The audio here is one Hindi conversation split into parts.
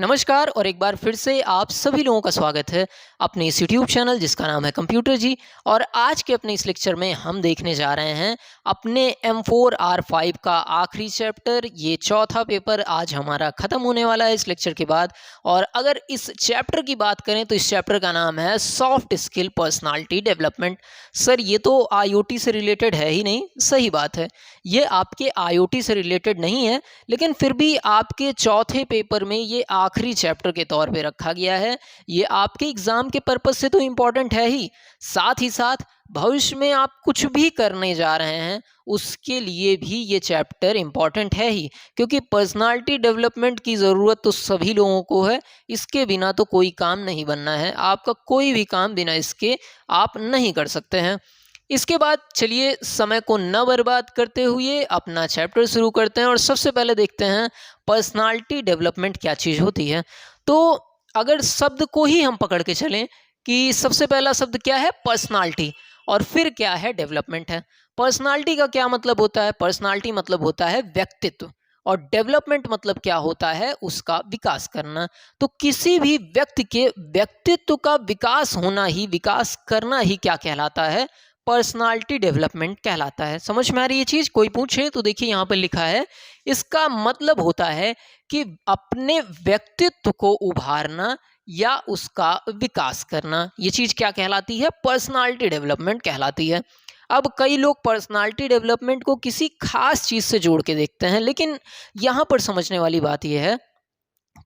नमस्कार और एक बार फिर से आप सभी लोगों का स्वागत है अपने इस यूट्यूब चैनल जिसका नाम है कंप्यूटर जी। और आज के अपने इस लेक्चर में हम देखने जा रहे हैं अपने M4R5 का आखिरी चैप्टर। ये चौथा पेपर आज हमारा ख़त्म होने वाला है इस लेक्चर के बाद। और अगर इस चैप्टर की बात करें तो इस चैप्टर का नाम है soft skill personality development. Sir ये तो IoT से रिलेटेड है ही नहीं, सही बात है, ये आपके IoT से रिलेटेड नहीं है, लेकिन फिर भी आपके चौथे पेपर में ये आखिरी चैप्टर के तौर पे रखा गया है। ये आपके एग्जाम के पर्पस से तो इम्पोर्टेंट है ही साथ भविष्य में आप कुछ भी करने जा रहे हैं उसके लिए भी ये चैप्टर इम्पोर्टेंट है ही, क्योंकि पर्सनालिटी डेवलपमेंट की ज़रूरत तो सभी लोगों को है। इसके बिना तो कोई काम नहीं बनना है, आपका कोई भी काम बिना इसके आप नहीं कर सकते हैं। इसके बाद चलिए समय को न बर्बाद करते हुए अपना चैप्टर शुरू करते हैं और सबसे पहले देखते हैं पर्सनालिटी डेवलपमेंट क्या चीज़ होती है। तो अगर शब्द को ही हम पकड़ के चलें कि सबसे पहला शब्द क्या है, पर्सनालिटी, और फिर क्या है, डेवलपमेंट है। पर्सनालिटी का क्या मतलब होता है? पर्सनालिटी मतलब होता है व्यक्तित्व, और डेवलपमेंट मतलब क्या होता है, उसका विकास करना। तो किसी भी व्यक्ति के व्यक्तित्व का विकास होना ही, विकास करना ही क्या कहलाता है, पर्सनालिटी डेवलपमेंट कहलाता है। समझ में आ रही है चीज? कोई पूछे तो देखिए यहाँ पर लिखा है, इसका मतलब होता है कि अपने व्यक्तित्व को उभारना या उसका विकास करना। ये चीज क्या कहलाती है? पर्सनालिटी डेवलपमेंट कहलाती है। अब कई लोग पर्सनालिटी डेवलपमेंट को किसी खास चीज से जोड़ के देखते हैं, लेकिन यहाँ पर समझने वाली बात यह है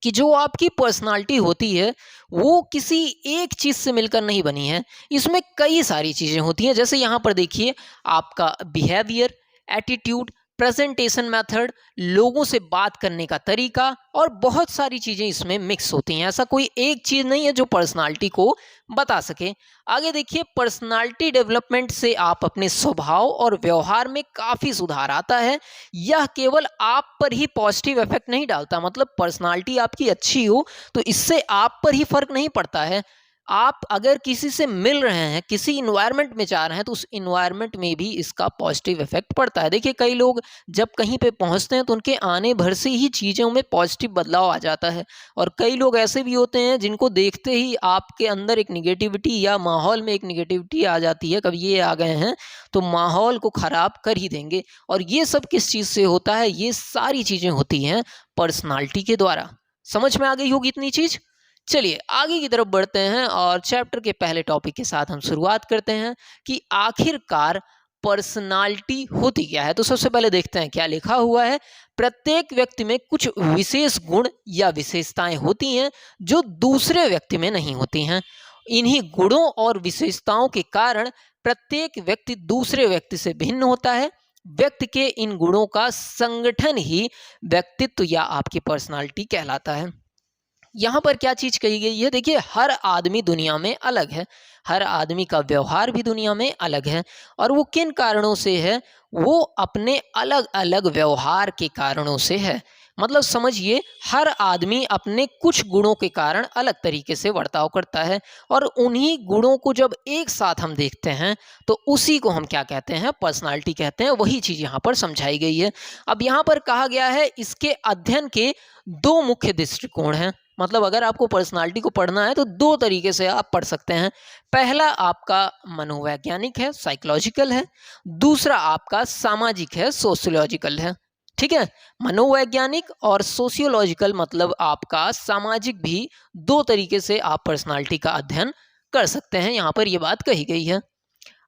कि जो आपकी पर्सनालिटी होती है वो किसी एक चीज से मिलकर नहीं बनी है, इसमें कई सारी चीजें होती हैं। जैसे यहाँ पर देखिए, आपका बिहेवियर, एटीट्यूड, प्रेजेंटेशन मेथड, लोगों से बात करने का तरीका, और बहुत सारी चीजें इसमें मिक्स होती हैं। ऐसा कोई एक चीज नहीं है जो पर्सनालिटी को बता सके। आगे देखिए, पर्सनालिटी डेवलपमेंट से आप अपने स्वभाव और व्यवहार में काफी सुधार आता है। यह केवल आप पर ही पॉजिटिव इफेक्ट नहीं डालता, मतलब पर्सनालिटी आपकी अच्छी हो तो इससे आप पर ही फर्क नहीं पड़ता है। आप अगर किसी से मिल रहे हैं, किसी इन्वायरमेंट में जा रहे हैं, तो उस इन्वायरमेंट में भी इसका पॉजिटिव इफेक्ट पड़ता है। देखिए, कई लोग जब कहीं पे पहुंचते हैं तो उनके आने भर से ही चीज़ों में पॉजिटिव बदलाव आ जाता है। और कई लोग ऐसे भी होते हैं जिनको देखते ही आपके अंदर एक निगेटिविटी या माहौल में एक निगेटिविटी आ जाती है, कभी ये आ गए हैं तो माहौल को ख़राब कर ही देंगे। और ये सब किस चीज़ से होता है? ये सारी चीज़ें होती हैं पर्सनालिटी के द्वारा। समझ में आ गई होगी इतनी चीज़? चलिए आगे की तरफ बढ़ते हैं और चैप्टर के पहले टॉपिक के साथ हम शुरुआत करते हैं कि आखिरकार पर्सनालिटी होती क्या है। तो सबसे पहले देखते हैं क्या लिखा हुआ है। प्रत्येक व्यक्ति में कुछ विशेष गुण या विशेषताएं होती हैं जो दूसरे व्यक्ति में नहीं होती हैं। इन्हीं गुणों और विशेषताओं के कारण प्रत्येक व्यक्ति दूसरे व्यक्ति से भिन्न होता है। व्यक्ति के इन गुणों का संगठन ही व्यक्तित्व या आपकी पर्सनालिटी कहलाता है। यहाँ पर क्या चीज कही गई है? देखिए, हर आदमी दुनिया में अलग है, हर आदमी का व्यवहार भी दुनिया में अलग है। और वो किन कारणों से है? वो अपने अलग अलग व्यवहार के कारणों से है। मतलब समझिए, हर आदमी अपने कुछ गुणों के कारण अलग तरीके से बर्ताव करता है, और उन्हीं गुणों को जब एक साथ हम देखते हैं तो उसी को हम क्या कहते हैं? पर्सनालिटी कहते हैं। वही चीज यहाँ पर समझाई गई है। अब यहाँ पर कहा गया है, इसके अध्ययन के दो मुख्य दृष्टिकोण हैं। मतलब अगर आपको पर्सनालिटी को पढ़ना है तो दो तरीके से आप पढ़ सकते हैं। पहला आपका मनोवैज्ञानिक है, साइकोलॉजिकल है। दूसरा आपका सामाजिक है, सोशियोलॉजिकल है। ठीक है, मनोवैज्ञानिक और सोशियोलॉजिकल मतलब आपका सामाजिक भी, दो तरीके से आप पर्सनालिटी का अध्ययन कर सकते हैं। यहाँ पर यह बात कही गई है।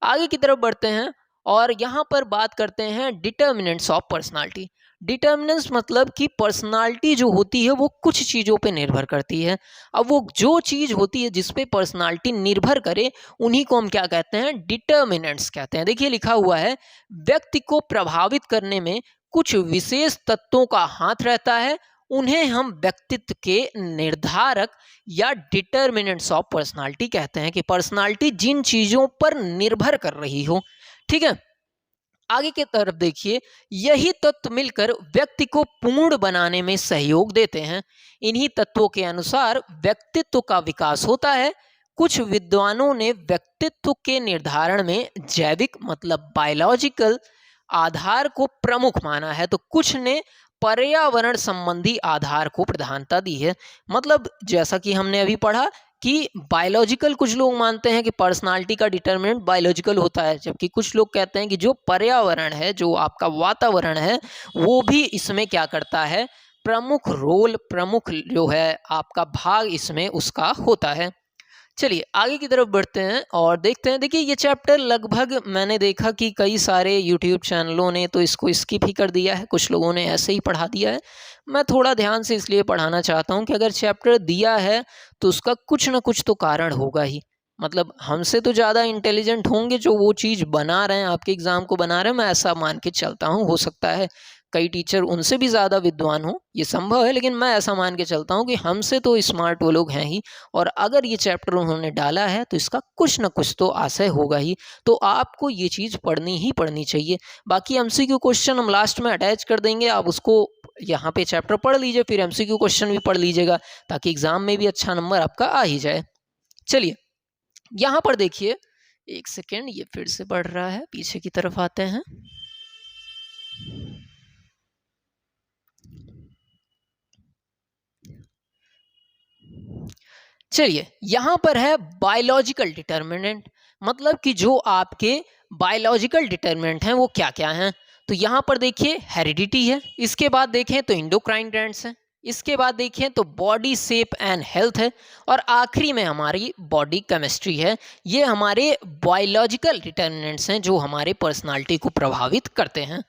आगे की तरफ बढ़ते हैं और यहाँ पर बात करते हैं डिटर्मिनेंट्स ऑफ पर्सनालिटी। डिटर्मिनेंट्स मतलब कि पर्सनालिटी जो होती है वो कुछ चीज़ों पे निर्भर करती है। अब वो जो चीज़ होती है जिस पे पर्सनालिटी निर्भर करे उन्हीं को हम क्या कहते हैं? डिटर्मिनेंट्स कहते हैं। देखिए लिखा हुआ है, व्यक्ति को प्रभावित करने में कुछ विशेष तत्वों का हाथ रहता है, उन्हें हम व्यक्तित्व के निर्धारक या डिटर्मिनेंट्स ऑफ पर्सनालिटी कहते हैं। कि पर्सनालिटी जिन चीजों पर निर्भर कर रही हो। ठीक है, आगे की तरफ देखिए, यही तत्व मिलकर व्यक्ति को पूर्ण बनाने में सहयोग देते हैं। इन्हीं तत्वों के अनुसार व्यक्तित्व का विकास होता है। कुछ विद्वानों ने व्यक्तित्व के निर्धारण में जैविक मतलब बायोलॉजिकल आधार को प्रमुख माना है, तो कुछ ने पर्यावरण संबंधी आधार को प्रधानता दी है। मतलब जैसा कि हमने अभी पढ़ा कि बायोलॉजिकल, कुछ लोग मानते हैं कि पर्सनालिटी का डिटर्मिनेंट बायोलॉजिकल होता है, जबकि कुछ लोग कहते हैं कि जो पर्यावरण है, जो आपका वातावरण है, वो भी इसमें क्या करता है, प्रमुख रोल, प्रमुख जो है आपका भाग इसमें उसका होता है। चलिए आगे की तरफ बढ़ते हैं और देखते हैं। देखिए ये चैप्टर लगभग मैंने देखा कि कई सारे यूट्यूब चैनलों ने तो इसको स्किप ही कर दिया है, कुछ लोगों ने ऐसे ही पढ़ा दिया है। मैं थोड़ा ध्यान से इसलिए पढ़ाना चाहता हूँ कि अगर चैप्टर दिया है तो उसका कुछ ना कुछ तो कारण होगा ही। मतलब हमसे तो ज़्यादा इंटेलिजेंट होंगे जो वो चीज़ बना रहे हैं, आपके एग्ज़ाम को बना रहे हैं, मैं ऐसा मान के चलता हूँ। हो सकता है कई टीचर उनसे भी ज़्यादा विद्वान हो, ये संभव है, लेकिन मैं ऐसा मान के चलता हूँ कि हमसे तो स्मार्ट वो लोग हैं ही। और अगर ये चैप्टर उन्होंने डाला है तो इसका कुछ ना कुछ तो आशय होगा ही, तो आपको ये चीज़ पढ़नी ही पढ़नी चाहिए। बाकी एमसीक्यू क्वेश्चन हम लास्ट में अटैच कर देंगे, आप उसको यहाँ पे चैप्टर पढ़ लीजिए, फिर एमसीक्यू क्वेश्चन भी पढ़ लीजिएगा, ताकि एग्जाम में भी अच्छा नंबर आपका आ ही जाए। चलिए यहाँ पर देखिए, एक सेकेंड, ये फिर से बढ़ रहा है, पीछे की तरफ आते हैं। चलिए यहाँ पर है बायोलॉजिकल डिटर्मिनेंट, मतलब कि जो आपके बायोलॉजिकल डिटर्मिनेंट हैं वो क्या क्या हैं। तो यहाँ पर देखिए हेरिडिटी है, इसके बाद देखें तो इंडोक्राइन ग्लैंड्स हैं, इसके बाद देखें तो बॉडी शेप एंड हेल्थ है, और आखिरी में हमारी बॉडी केमिस्ट्री है। ये हमारे बायोलॉजिकल डिटर्मिनेंट्स हैं जो हमारे पर्सनालिटी को प्रभावित करते हैं।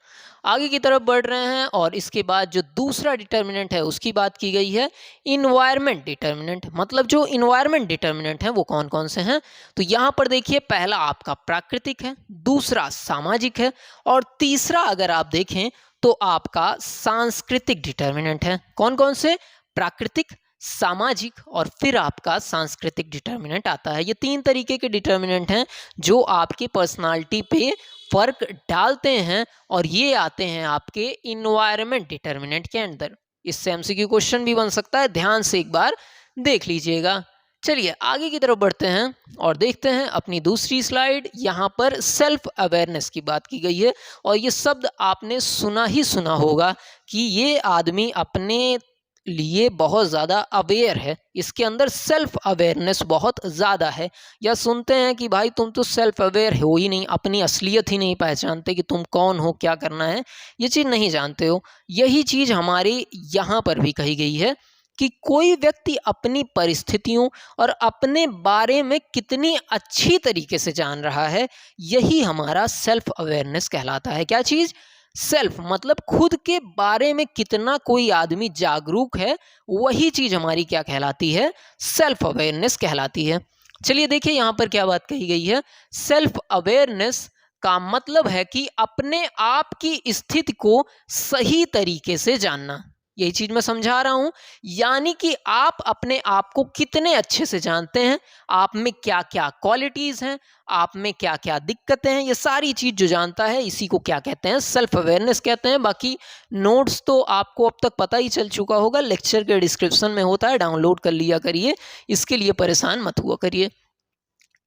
आगे की तरफ बढ़ रहे हैं और इसके बाद जो दूसरा डिटर्मिनेंट है उसकी बात की गई है, इन्वायरमेंट डिटर्मिनेंट। मतलब जो इन्वायरमेंट डिटर्मिनेंट हैं वो कौन कौन से हैं, तो यहाँ पर देखिए पहला आपका प्राकृतिक है, दूसरा सामाजिक है, और तीसरा अगर आप देखें तो आपका सांस्कृतिक डिटर्मिनेंट है। कौन कौन से, प्राकृतिक, सामाजिक और फिर आपका सांस्कृतिक डिटर्मिनेंट आता है। ये तीन तरीके के डिटर्मिनेंट हैं जो आपकी पर्सनालिटी पे फर्क डालते हैं, और ये आते हैं आपके इन्वायरमेंट डिटर्मिनेंट के अंदर। इससे एमसीक्यू क्वेश्चन भी बन सकता है, ध्यान से एक बार देख लीजिएगा। चलिए आगे की तरफ बढ़ते हैं और देखते हैं अपनी दूसरी स्लाइड। यहाँ पर सेल्फ अवेयरनेस की बात की गई है, और ये शब्द आपने सुना ही सुना होगा कि ये आदमी अपने लिए बहुत ज़्यादा अवेयर है, इसके अंदर सेल्फ अवेयरनेस बहुत ज़्यादा है। या सुनते हैं कि भाई तुम तो सेल्फ अवेयर हो ही नहीं, अपनी असलियत ही नहीं पहचानते कि तुम कौन हो, क्या करना है, ये चीज़ नहीं जानते हो। यही चीज़ हमारी यहाँ पर भी कही गई है कि कोई व्यक्ति अपनी परिस्थितियों और अपने बारे में कितनी अच्छी तरीके से जान रहा है, यही हमारा सेल्फ अवेयरनेस कहलाता है। क्या चीज़, सेल्फ, मतलब खुद के बारे में कितना कोई आदमी जागरूक है, वही चीज हमारी क्या कहलाती है, सेल्फ अवेयरनेस कहलाती है। चलिए देखिए यहाँ पर क्या बात कही गई है। सेल्फ अवेयरनेस का मतलब है कि अपने आप की स्थिति को सही तरीके से जानना। यही चीज मैं समझा रहा हूं, यानी कि आप अपने आप को कितने अच्छे से जानते हैं, आप में क्या क्या क्वालिटीज हैं, आप में क्या क्या दिक्कतें हैं, ये सारी चीज जो जानता है इसी को क्या कहते हैं, सेल्फ अवेयरनेस कहते हैं। बाकी नोट्स तो आपको अब तक पता ही चल चुका होगा, लेक्चर के डिस्क्रिप्शन में होता है, डाउनलोड कर लिया करिए, इसके लिए परेशान मत हुआ करिए।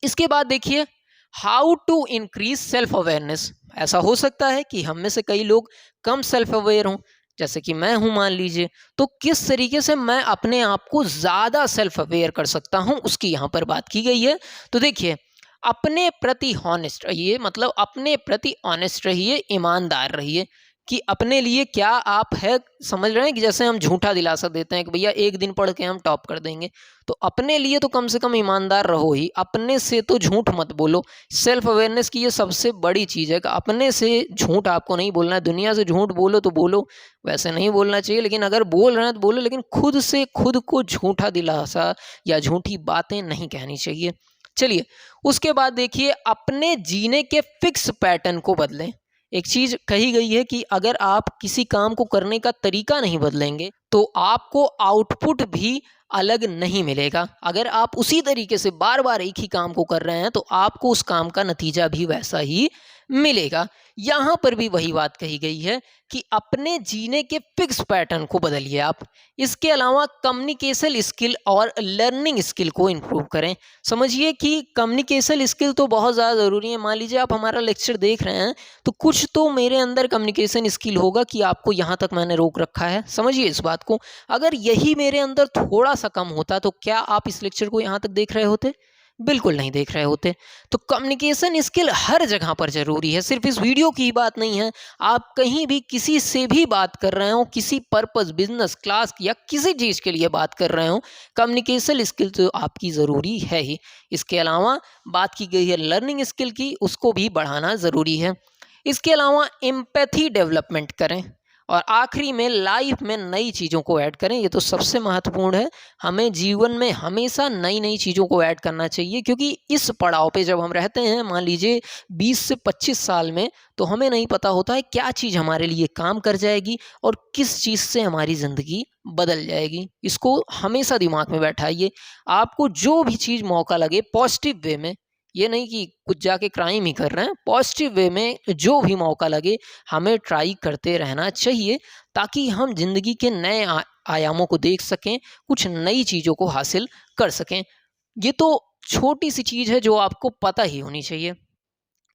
इसके बाद देखिए how to increase self awareness. ऐसा हो सकता है कि हम में से कई लोग कम सेल्फ अवेयर हों, जैसे कि मैं हूं मान लीजिए, तो किस तरीके से मैं अपने आप को ज्यादा सेल्फ अवेयर कर सकता हूं उसकी यहां पर बात की गई है। तो देखिए अपने प्रति हॉनेस्ट रहिए, मतलब अपने प्रति ऑनेस्ट रहिए, ईमानदार रहिए कि अपने लिए क्या आप है, समझ रहे हैं कि जैसे हम झूठा दिलासा देते हैं कि भैया एक दिन पढ़ के हम टॉप कर देंगे, तो अपने लिए तो कम से कम ईमानदार रहो ही, अपने से तो झूठ मत बोलो। सेल्फ अवेयरनेस की ये सबसे बड़ी चीज़ है कि अपने से झूठ आपको नहीं बोलना है। दुनिया से झूठ बोलो तो बोलो, वैसे नहीं बोलना चाहिए, लेकिन अगर बोल रहे हैं तो बोलो, लेकिन खुद से खुद को झूठा दिलासा या झूठी बातें नहीं कहनी चाहिए। चलिए उसके बाद देखिए अपने जीने के फिक्स पैटर्न को बदलें। एक चीज कही गई है कि अगर आप किसी काम को करने का तरीका नहीं बदलेंगे तो आपको आउटपुट भी अलग नहीं मिलेगा। अगर आप उसी तरीके से बार बार एक ही काम को कर रहे हैं तो आपको उस काम का नतीजा भी वैसा ही मिलेगा। यहाँ पर भी वही बात कही गई है कि अपने जीने के फिक्स पैटर्न को बदलिए आप। इसके अलावा कम्युनिकेशन स्किल और लर्निंग स्किल को इम्प्रूव करें। समझिए कि कम्युनिकेशन स्किल तो बहुत ज़्यादा ज़रूरी है। मान लीजिए आप हमारा लेक्चर देख रहे हैं तो कुछ तो मेरे अंदर कम्युनिकेशन स्किल होगा कि आपको यहाँ तक मैंने रोक रखा है। समझिए इस बात को। अगर यही मेरे अंदर थोड़ा सा कम होता तो क्या आप इस लेक्चर को यहाँ तक देख रहे होते? बिल्कुल नहीं देख रहे होते। तो कम्युनिकेशन स्किल हर जगह पर ज़रूरी है, सिर्फ इस वीडियो की ही बात नहीं है। आप कहीं भी किसी से भी बात कर रहे हो, किसी पर्पस, बिजनेस, क्लास या किसी चीज़ के लिए बात कर रहे हो, कम्युनिकेशन स्किल तो आपकी ज़रूरी है ही। इसके अलावा बात की गई है लर्निंग स्किल की, उसको भी बढ़ाना ज़रूरी है। इसके अलावा एम्पैथी डेवलपमेंट करें और आखिरी में लाइफ में नई चीज़ों को ऐड करें। ये तो सबसे महत्वपूर्ण है। हमें जीवन में हमेशा नई नई चीज़ों को ऐड करना चाहिए, क्योंकि इस पड़ाव पे जब हम रहते हैं, मान लीजिए 20 से 25 साल में, तो हमें नहीं पता होता है क्या चीज़ हमारे लिए काम कर जाएगी और किस चीज़ से हमारी ज़िंदगी बदल जाएगी। इसको हमेशा दिमाग में बैठाइए। आपको जो भी चीज़ मौका लगे पॉजिटिव वे में, ये नहीं कि कुछ जाके क्राइम ही कर रहे हैं, पॉजिटिव वे में जो भी मौका लगे हमें ट्राई करते रहना चाहिए, ताकि हम जिंदगी के नए आयामों को देख सकें, कुछ नई चीज़ों को हासिल कर सकें। ये तो छोटी सी चीज़ है जो आपको पता ही होनी चाहिए।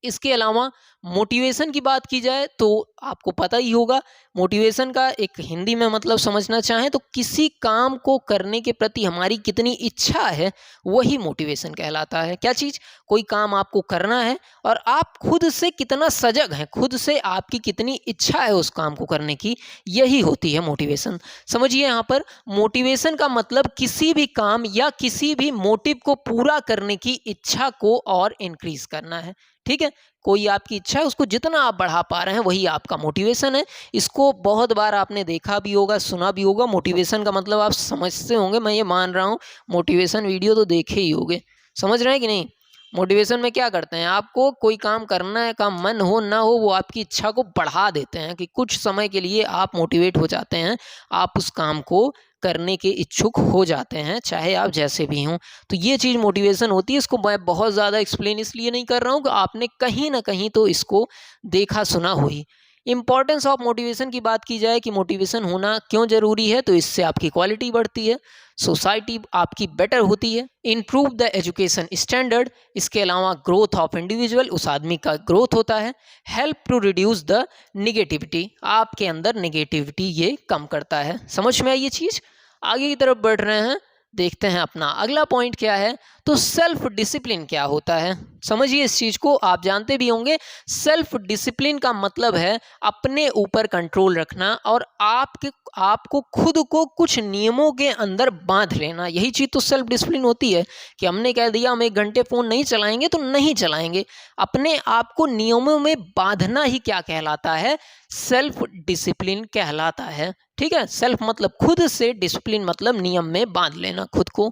इसके अलावा मोटिवेशन की बात की जाए तो आपको पता ही होगा, मोटिवेशन का एक हिंदी में मतलब समझना चाहें तो किसी काम को करने के प्रति हमारी कितनी इच्छा है, वही मोटिवेशन कहलाता है। क्या चीज़? कोई काम आपको करना है और आप खुद से कितना सजग हैं, खुद से आपकी कितनी इच्छा है उस काम को करने की, यही होती है मोटिवेशन। समझिए यहाँ पर मोटिवेशन का मतलब किसी भी काम या किसी भी मोटिव को पूरा करने की इच्छा को और इंक्रीज करना है। ठीक है, कोई आपकी इच्छा है, उसको जितना आप बढ़ा पा रहे हैं वही आपका मोटिवेशन है। इसको बहुत बार आपने देखा भी होगा, सुना भी होगा। मोटिवेशन का मतलब आप समझते होंगे, मैं ये मान रहा हूँ। मोटिवेशन वीडियो तो देखे ही होंगे, समझ रहे हैं कि नहीं? मोटिवेशन में क्या करते हैं, आपको कोई काम करने का मन हो ना हो, वो आपकी इच्छा को बढ़ा देते हैं कि कुछ समय के लिए आप मोटिवेट हो जाते हैं, आप उस काम को करने के इच्छुक हो जाते हैं, चाहे आप जैसे भी हों। तो ये चीज़ मोटिवेशन होती है। इसको मैं बहुत ज़्यादा एक्सप्लेन इसलिए नहीं कर रहा हूँ कि आपने कहीं ना कहीं तो इसको देखा सुना हो ही। इंपॉर्टेंस ऑफ मोटिवेशन की बात की जाए कि मोटिवेशन होना क्यों ज़रूरी है, तो इससे आपकी क्वालिटी बढ़ती है, सोसाइटी आपकी बेटर होती है, इम्प्रूव द एजुकेशन स्टैंडर्ड। इसके अलावा ग्रोथ ऑफ इंडिविजुअल, उस आदमी का ग्रोथ होता है। Help to reduce the negativity, आपके अंदर निगेटिविटी ये कम करता है। समझ में आई ये चीज़? आगे की तरफ बढ़ रहे हैं, देखते हैं अपना अगला पॉइंट क्या है। तो सेल्फ डिसिप्लिन क्या होता है, समझिए इस चीज़ को। आप जानते भी होंगे, सेल्फ डिसिप्लिन का मतलब है अपने ऊपर कंट्रोल रखना और आपको खुद को कुछ नियमों के अंदर बांध लेना। यही चीज़ तो सेल्फ डिसिप्लिन होती है कि हमने कह दिया हम 1 घंटे फ़ोन नहीं चलाएंगे तो नहीं चलाएंगे। अपने आप को नियमों में बांधना ही क्या कहलाता है? सेल्फ डिसिप्लिन कहलाता है। ठीक है, सेल्फ मतलब खुद से, डिसिप्लिन मतलब नियम में बांध लेना खुद को।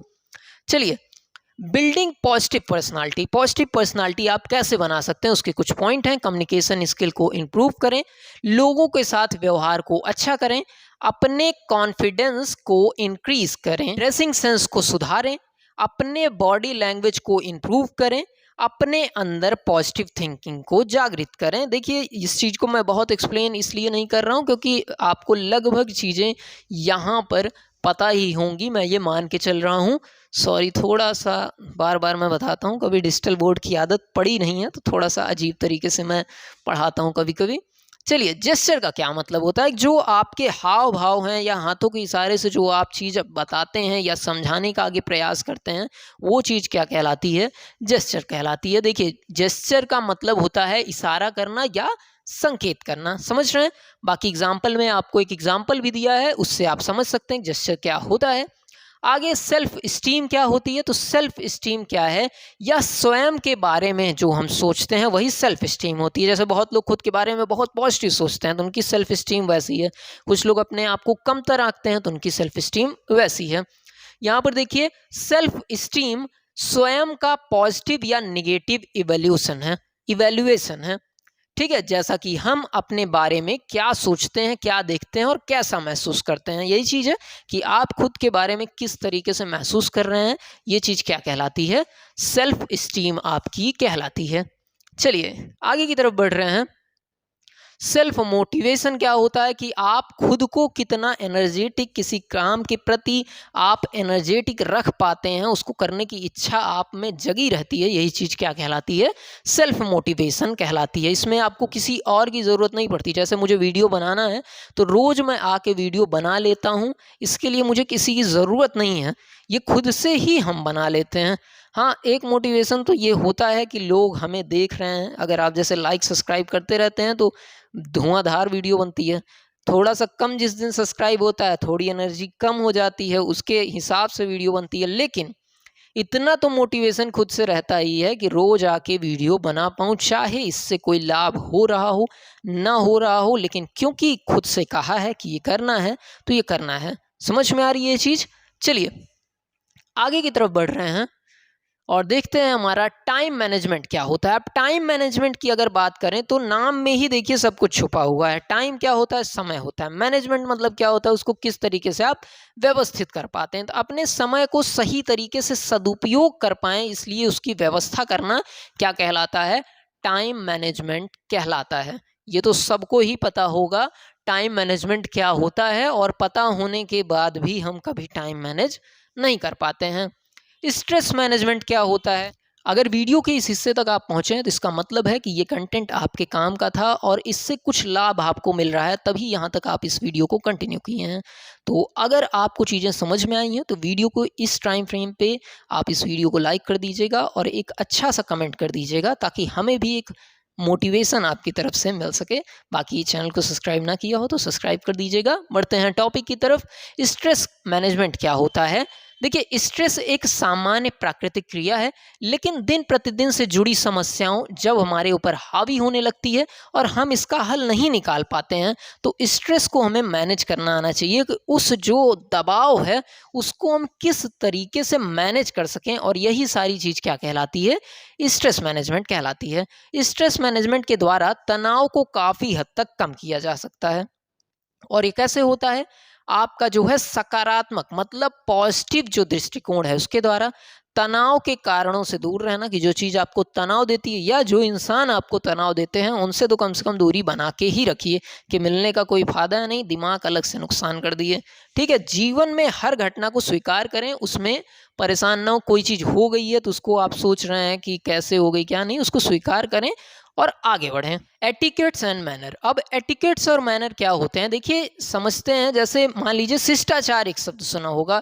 चलिए, building positive personality. Positive personality आप कैसे बना सकते हैं, उसके कुछ पॉइंट हैं। कम्युनिकेशन स्किल को इम्प्रूव करें, लोगों के साथ व्यवहार को अच्छा करें, अपने कॉन्फिडेंस को इंक्रीज करें, ड्रेसिंग सेंस को सुधारें, अपने बॉडी लैंग्वेज को इम्प्रूव करें, अपने अंदर पॉजिटिव थिंकिंग को जागृत करें। देखिए, इस चीज़ को मैं बहुत एक्सप्लेन इसलिए नहीं कर रहा हूँ क्योंकि आपको लगभग चीज़ें यहाँ पर पता ही होंगी, मैं ये मान के चल रहा हूँ। सॉरी, थोड़ा सा बार बार मैं बताता हूँ, कभी डिजिटल बोर्ड की आदत पड़ी नहीं है तो थोड़ा सा अजीब तरीके से मैं पढ़ाता हूँ कभी कभी। चलिए, जेस्चर का क्या मतलब होता है? जो आपके हाव भाव हैं या हाथों के इशारे से जो आप चीज़ बताते हैं या समझाने का आगे प्रयास करते हैं, वो चीज़ क्या कहलाती है? जेस्चर कहलाती है। देखिए, जेस्चर का मतलब होता है इशारा करना या संकेत करना। समझ रहे हैं? बाकी एग्जाम्पल में आपको एक एग्जाम्पल भी दिया है, उससे आप समझ सकते हैं जेस्चर क्या होता है। आगे सेल्फ स्टीम क्या होती है? तो सेल्फ स्टीम क्या है? या स्वयं के बारे में जो हम सोचते हैं वही सेल्फ स्टीम होती है। जैसे बहुत लोग खुद के बारे में बहुत पॉजिटिव सोचते हैं तो उनकी सेल्फ स्टीम वैसी है। कुछ लोग अपने आप को कमतर आंकते हैं तो उनकी सेल्फ स्टीम वैसी है। यहाँ पर देखिए, सेल्फ स्टीम स्वयं का पॉजिटिव या निगेटिव इवैल्यूएशन है। ठीक है, जैसा कि हम अपने बारे में क्या सोचते हैं, क्या देखते हैं और कैसा महसूस करते हैं, यही चीज़ है कि आप खुद के बारे में किस तरीके से महसूस कर रहे हैं, ये चीज़ क्या कहलाती है? सेल्फ स्टीम आपकी कहलाती है। चलिए, आगे की तरफ बढ़ रहे हैं। सेल्फ मोटिवेशन क्या होता है कि आप खुद को कितना एनर्जेटिक, किसी काम के प्रति आप एनर्जेटिक रख पाते हैं, उसको करने की इच्छा आप में जगी रहती है, यही चीज़ क्या कहलाती है, सेल्फ मोटिवेशन कहलाती है। इसमें आपको किसी और की ज़रूरत नहीं पड़ती। जैसे मुझे वीडियो बनाना है तो रोज़ मैं आके वीडियो बना लेता हूँ, इसके लिए मुझे किसी की ज़रूरत नहीं है, ये खुद से ही हम बना लेते हैं। हाँ, एक मोटिवेशन तो ये होता है कि लोग हमें देख रहे हैं, अगर आप जैसे लाइक सब्सक्राइब करते रहते हैं तो धुआंधार वीडियो बनती है। थोड़ा-सा कम जिस दिन सब्सक्राइब होता है, थोड़ी एनर्जी कम हो जाती है, उसके हिसाब से वीडियो बनती है। लेकिन इतना तो मोटिवेशन खुद से रहता ही है कि रोज़ आके वीडियो बना पाऊँ, चाहे इससे कोई लाभ हो रहा हो, ना हो रहा हो, लेकिन क्योंकि खुद से कहा है कि ये करना है, तो ये करना है। समझ में आ रही है ये चीज़? चलिए, आगे की तरफ बढ़ रहे हैं और देखते हैं हमारा टाइम मैनेजमेंट क्या होता है। अब टाइम मैनेजमेंट की अगर बात करें तो नाम में ही देखिए सब कुछ छुपा हुआ है। टाइम क्या होता है? समय होता है। मैनेजमेंट मतलब क्या होता है? उसको किस तरीके से आप व्यवस्थित कर पाते हैं। तो अपने समय को सही तरीके से सदुपयोग कर पाएँ, इसलिए उसकी व्यवस्था करना क्या कहलाता है? टाइम मैनेजमेंट कहलाता है। ये तो सबको ही पता होगा टाइम मैनेजमेंट क्या होता है, और पता होने के बाद भी हम कभी टाइम मैनेज नहीं कर पाते हैं। स्ट्रेस मैनेजमेंट क्या होता है? अगर वीडियो के इस हिस्से तक आप पहुँचे हैं तो इसका मतलब है कि ये कंटेंट आपके काम का था और इससे कुछ लाभ आपको मिल रहा है, तभी यहाँ तक आप इस वीडियो को कंटिन्यू किए हैं। तो अगर आपको चीज़ें समझ में आई हैं तो वीडियो को इस टाइम फ्रेम पे आप इस वीडियो को लाइक कर दीजिएगा और एक अच्छा सा कमेंट कर दीजिएगा, ताकि हमें भी एक मोटिवेशन आपकी तरफ से मिल सके। बाकी चैनल को सब्सक्राइब ना किया हो तो सब्सक्राइब कर दीजिएगा। बढ़ते हैं टॉपिक की तरफ। स्ट्रेस मैनेजमेंट क्या होता है? देखिए, स्ट्रेस एक सामान्य प्राकृतिक क्रिया है, लेकिन दिन प्रतिदिन से जुड़ी समस्याओं जब हमारे ऊपर हावी होने लगती है और हम इसका हल नहीं निकाल पाते हैं, तो स्ट्रेस को हमें मैनेज करना आना चाहिए कि उस जो दबाव है उसको हम किस तरीके से मैनेज कर सकें, और यही सारी चीज़ क्या कहलाती है? स्ट्रेस मैनेजमेंट कहलाती है। स्ट्रेस मैनेजमेंट के द्वारा तनाव को काफ़ी हद तक कम किया जा सकता है। और ये कैसे होता है? आपका जो है सकारात्मक मतलब पॉजिटिव जो दृष्टिकोण है उसके द्वारा तनाव के कारणों से दूर रहना, कि जो चीज़ आपको तनाव देती है या जो इंसान आपको तनाव देते हैं उनसे तो कम से कम दूरी बना के ही रखिए, कि मिलने का कोई फायदा नहीं, दिमाग अलग से नुकसान कर दिए। ठीक है, जीवन में हर घटना को स्वीकार करें, उसमें परेशान ना हो। कोई चीज़ हो गई है तो उसको आप सोच रहे हैं कि कैसे हो गई क्या नहीं, उसको स्वीकार करें और आगे बढ़ें। Etiquettes and manner. अब एटिकेट्स और मैनर क्या होते हैं? देखिए, समझते हैं। जैसे मान लीजिए शिष्टाचार एक शब्द सुना होगा।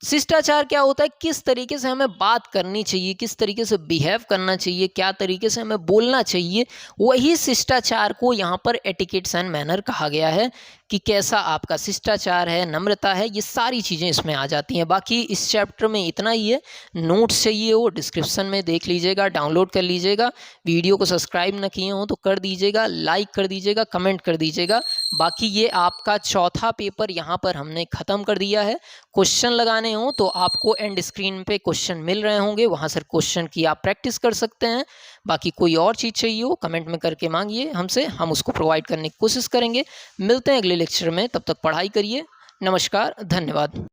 शिष्टाचार क्या होता है? किस तरीके से हमें बात करनी चाहिए, किस तरीके से बिहेव करना चाहिए, क्या तरीके से हमें बोलना चाहिए, वही शिष्टाचार को यहाँ पर एटिकेट्स एंड मैनर कहा गया है, कि कैसा आपका शिष्टाचार है, नम्रता है, ये सारी चीज़ें इसमें आ जाती हैं। बाकी इस चैप्टर में इतना ही है। नोट्स चाहिए हो डिस्क्रिप्शन में देख लीजिएगा, डाउनलोड कर लीजिएगा। वीडियो को सब्सक्राइब ना किए हो तो कर दीजिएगा, लाइक कर दीजिएगा, कमेंट कर दीजिएगा। बाकी ये आपका चौथा पेपर यहाँ पर हमने ख़त्म कर दिया है। क्वेश्चन लगाने हो तो आपको एंड स्क्रीन पे क्वेश्चन मिल रहे होंगे, वहाँ से क्वेश्चन की आप प्रैक्टिस कर सकते हैं। बाकी कोई और चीज़ चाहिए हो कमेंट में करके मांगिए हमसे, हम उसको प्रोवाइड करने की कोशिश करेंगे। मिलते हैं अगले लेक्चर में, तब तक पढ़ाई करिए। नमस्कार, धन्यवाद।